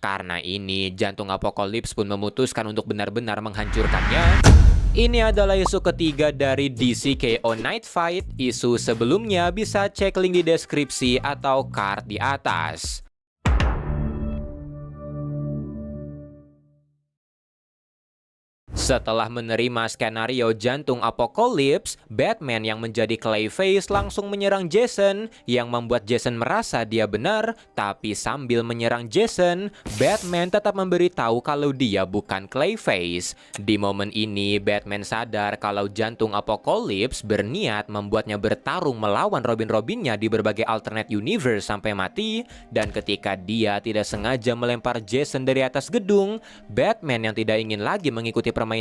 Karena ini, jantung Apokalips pun memutuskan untuk benar-benar menghancurkannya. Ini adalah isu ketiga dari DC KO Night Fight. Isu sebelumnya bisa cek link di deskripsi atau card di atas. Setelah menerima skenario jantung Apokalips, Batman yang menjadi Clayface langsung menyerang Jason, yang membuat Jason merasa dia benar. Tapi sambil menyerang Jason, Batman tetap memberitahu kalau dia bukan Clayface. Di momen ini, Batman sadar kalau jantung Apokalips berniat membuatnya bertarung melawan Robin-Robinnya di berbagai alternate universe sampai mati. Dan ketika dia tidak sengaja melempar Jason dari atas gedung, Batman yang tidak ingin lagi mengikuti permainannya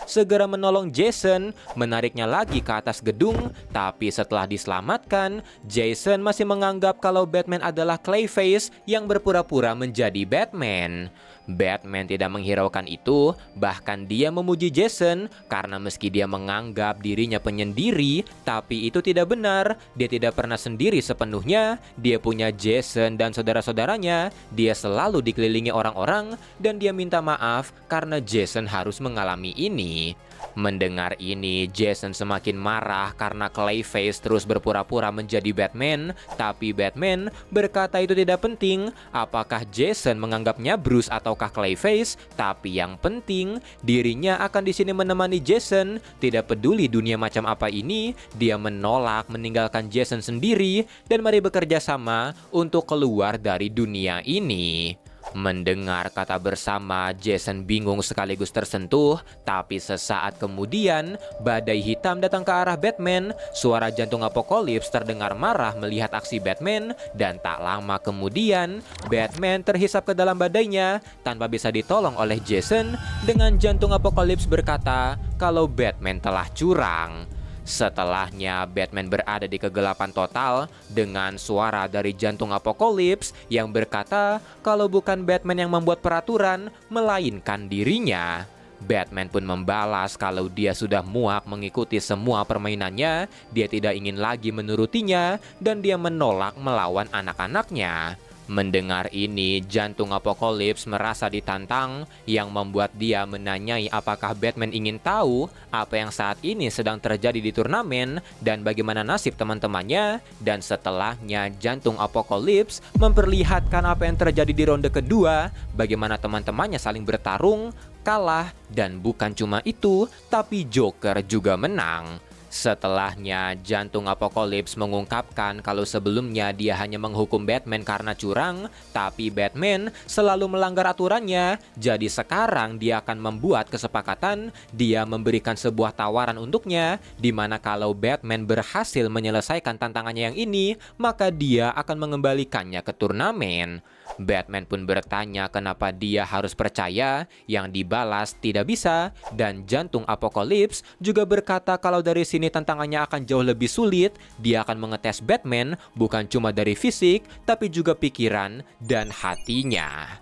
segera menolong Jason, menariknya lagi ke atas gedung. Tapi setelah diselamatkan, Jason masih menganggap kalau Batman adalah Clayface yang berpura-pura menjadi Batman. Batman tidak menghiraukan itu, bahkan dia memuji Jason karena meski dia menganggap dirinya penyendiri, tapi itu tidak benar. Dia tidak pernah sendiri sepenuhnya. Dia punya Jason dan saudara-saudaranya. Dia selalu dikelilingi orang-orang dan dia minta maaf karena Jason harus mengalami ini. Mendengar ini, Jason semakin marah karena Clayface terus berpura-pura menjadi Batman. Tapi Batman berkata itu tidak penting apakah Jason menganggapnya Bruce ataukah Clayface. Tapi yang penting, dirinya akan di sini menemani Jason. Tidak peduli dunia macam apa ini, dia menolak meninggalkan Jason sendiri dan mari bekerja sama untuk keluar dari dunia ini. Mendengar kata bersama, Jason bingung sekaligus tersentuh. Tapi sesaat kemudian, badai hitam datang ke arah Batman. Suara jantung Apokalips terdengar marah melihat aksi Batman. Dan tak lama kemudian, Batman terhisap ke dalam badainya tanpa bisa ditolong oleh Jason. Dengan jantung Apokalips berkata kalau Batman telah curang. Setelahnya, Batman berada di kegelapan total dengan suara dari jantung Apokalips yang berkata kalau bukan Batman yang membuat peraturan, melainkan dirinya. Batman pun membalas kalau dia sudah muak mengikuti semua permainannya, dia tidak ingin lagi menurutinya, dan dia menolak melawan anak-anaknya. Mendengar ini, jantung Apokalips merasa ditantang, yang membuat dia menanyai apakah Batman ingin tahu apa yang saat ini sedang terjadi di turnamen dan bagaimana nasib teman-temannya. Dan setelahnya, jantung Apokalips memperlihatkan apa yang terjadi di ronde kedua, bagaimana teman-temannya saling bertarung, kalah, dan bukan cuma itu, tapi Joker juga menang. Setelahnya, jantung Apokalips mengungkapkan kalau sebelumnya dia hanya menghukum Batman karena curang, tapi Batman selalu melanggar aturannya. Jadi sekarang dia akan membuat kesepakatan, dia memberikan sebuah tawaran untuknya, di mana kalau Batman berhasil menyelesaikan tantangannya yang ini, maka dia akan mengembalikannya ke turnamen. Batman pun bertanya kenapa dia harus percaya, yang dibalas tidak bisa, dan jantung Apokalips juga berkata kalau dari sini tantangannya akan jauh lebih sulit. Dia akan mengetes Batman bukan cuma dari fisik, tapi juga pikiran dan hatinya.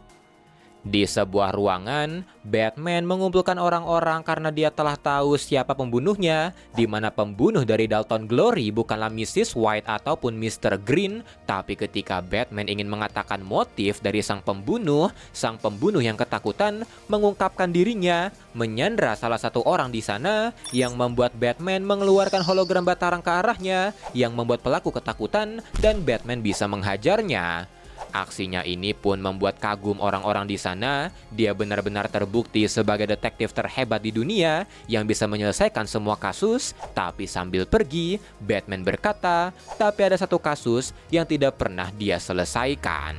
Di sebuah ruangan, Batman mengumpulkan orang-orang karena dia telah tahu siapa pembunuhnya, di mana pembunuh dari Dalton Glory bukanlah Mrs. White ataupun Mr. Green. Tapi ketika Batman ingin mengatakan motif dari sang pembunuh yang ketakutan mengungkapkan dirinya, menyandra salah satu orang di sana, yang membuat Batman mengeluarkan hologram Batarang ke arahnya, yang membuat pelaku ketakutan dan Batman bisa menghajarnya. Aksinya ini pun membuat kagum orang-orang di sana. Dia benar-benar terbukti sebagai detektif terhebat di dunia yang bisa menyelesaikan semua kasus. Tapi sambil pergi, Batman berkata, tapi ada satu kasus yang tidak pernah dia selesaikan.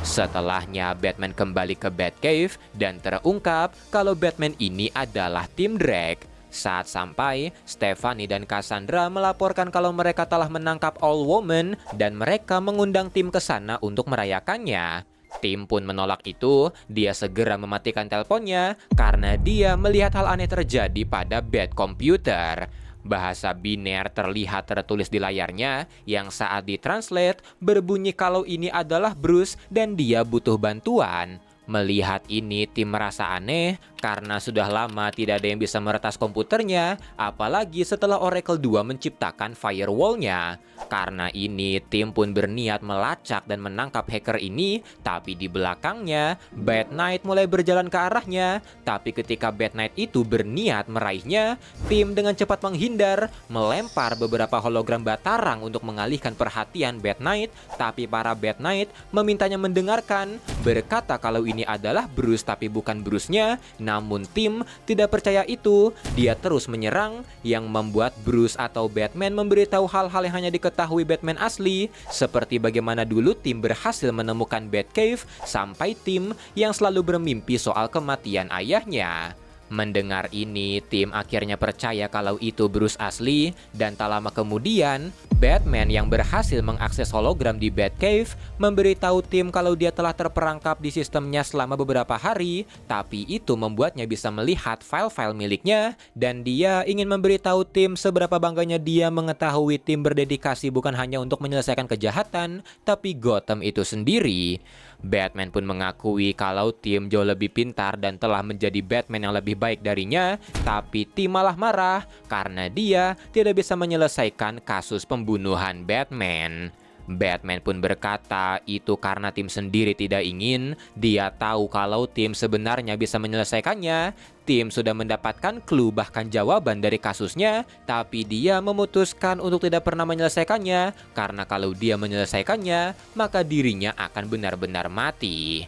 Setelahnya, Batman kembali ke Batcave dan terungkap kalau Batman ini adalah tim Drake. Saat sampai, Stephanie dan Cassandra melaporkan kalau mereka telah menangkap All Woman dan mereka mengundang tim ke sana untuk merayakannya. Tim pun menolak itu. Dia segera mematikan teleponnya karena dia melihat hal aneh terjadi pada Bat Computer. Bahasa biner terlihat tertulis di layarnya yang saat ditranslate berbunyi kalau ini adalah Bruce dan dia butuh bantuan. Melihat ini, tim merasa aneh karena sudah lama tidak ada yang bisa meretas komputernya, apalagi setelah Oracle 2 menciptakan firewall-nya. Karena ini, tim pun berniat melacak dan menangkap hacker ini, tapi di belakangnya, Bad Knight mulai berjalan ke arahnya. Tapi ketika Bad Knight itu berniat meraihnya, tim dengan cepat menghindar, melempar beberapa hologram Batarang untuk mengalihkan perhatian Bad Knight, tapi para Bad Knight memintanya mendengarkan, berkata kalau ini adalah Bruce tapi bukan Bruce-nya. Namun tim tidak percaya itu. Dia terus menyerang yang membuat Bruce atau Batman memberitahu hal-hal yang hanya diketahui Batman asli, seperti bagaimana dulu tim berhasil menemukan Batcave sampai tim yang selalu bermimpi soal kematian ayahnya. Mendengar ini, tim akhirnya percaya kalau itu Bruce asli, dan tak lama kemudian, Batman yang berhasil mengakses hologram di Batcave memberitahu tim kalau dia telah terperangkap di sistemnya selama beberapa hari, tapi itu membuatnya bisa melihat file-file miliknya, dan dia ingin memberitahu tim seberapa bangganya dia mengetahui tim berdedikasi bukan hanya untuk menyelesaikan kejahatan, tapi Gotham itu sendiri. Batman pun mengakui kalau tim jauh lebih pintar dan telah menjadi Batman yang lebih baik darinya, tapi tim malah marah karena dia tidak bisa menyelesaikan kasus pembunuhan Batman. Batman pun berkata itu karena tim sendiri tidak ingin. Dia tahu kalau tim sebenarnya bisa menyelesaikannya. Tim sudah mendapatkan clue bahkan jawaban dari kasusnya, tapi dia memutuskan untuk tidak pernah menyelesaikannya karena kalau dia menyelesaikannya, maka dirinya akan benar-benar mati.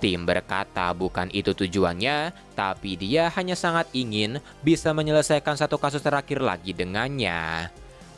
Tim berkata bukan itu tujuannya, tapi dia hanya sangat ingin bisa menyelesaikan satu kasus terakhir lagi dengannya.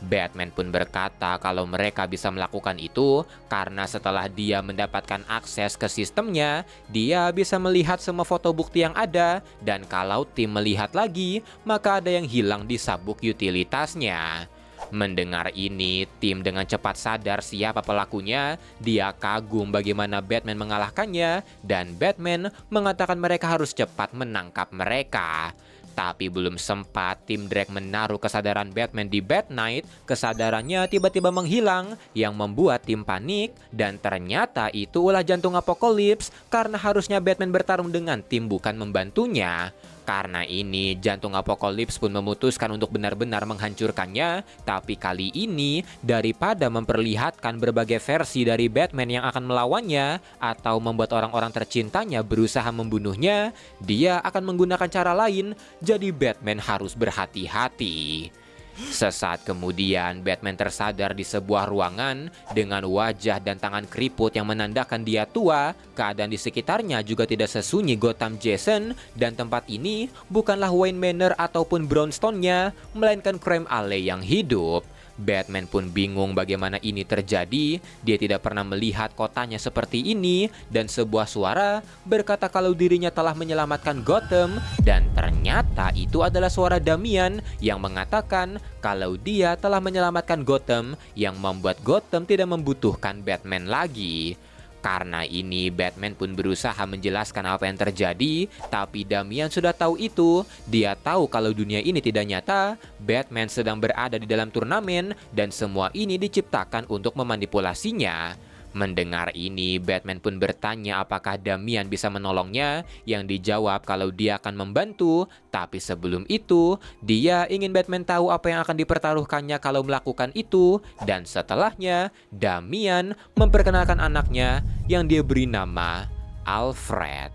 Batman pun berkata kalau mereka bisa melakukan itu karena setelah dia mendapatkan akses ke sistemnya, dia bisa melihat semua foto bukti yang ada, dan kalau tim melihat lagi, maka ada yang hilang di sabuk utilitasnya. Mendengar ini, tim dengan cepat sadar siapa pelakunya. Dia kagum bagaimana Batman mengalahkannya, dan Batman mengatakan mereka harus cepat menangkap mereka. Tapi belum sempat tim Drake menaruh kesadaran Batman di Bad Knight, kesadarannya tiba-tiba menghilang yang membuat tim panik, dan ternyata itu ulah jantung Apokolips karena harusnya Batman bertarung dengan tim bukan membantunya. Karena ini, jantung Apokolips pun memutuskan untuk benar-benar menghancurkannya, tapi kali ini daripada memperlihatkan berbagai versi dari Batman yang akan melawannya atau membuat orang-orang tercintanya berusaha membunuhnya, dia akan menggunakan cara lain, jadi Batman harus berhati-hati. Sesaat kemudian, Batman tersadar di sebuah ruangan dengan wajah dan tangan keriput yang menandakan dia tua. Keadaan di sekitarnya juga tidak sesunyi Gotham Jason, dan tempat ini bukanlah Wayne Manor ataupun Brownstone-nya, melainkan Crime Alley yang hidup. Batman pun bingung bagaimana ini terjadi. Dia tidak pernah melihat kotanya seperti ini, dan sebuah suara berkata kalau dirinya telah menyelamatkan Gotham, dan ternyata itu adalah suara Damian yang mengatakan kalau dia telah menyelamatkan Gotham, yang membuat Gotham tidak membutuhkan Batman lagi. Karena ini, Batman pun berusaha menjelaskan apa yang terjadi, tapi Damian sudah tahu itu. Dia tahu kalau dunia ini tidak nyata, Batman sedang berada di dalam turnamen, dan semua ini diciptakan untuk memanipulasinya. Mendengar ini, Batman pun bertanya apakah Damian bisa menolongnya, yang dijawab kalau dia akan membantu. Tapi sebelum itu, dia ingin Batman tahu apa yang akan dipertaruhkannya kalau melakukan itu. Dan setelahnya, Damian memperkenalkan anaknya yang dia beri nama Alfred.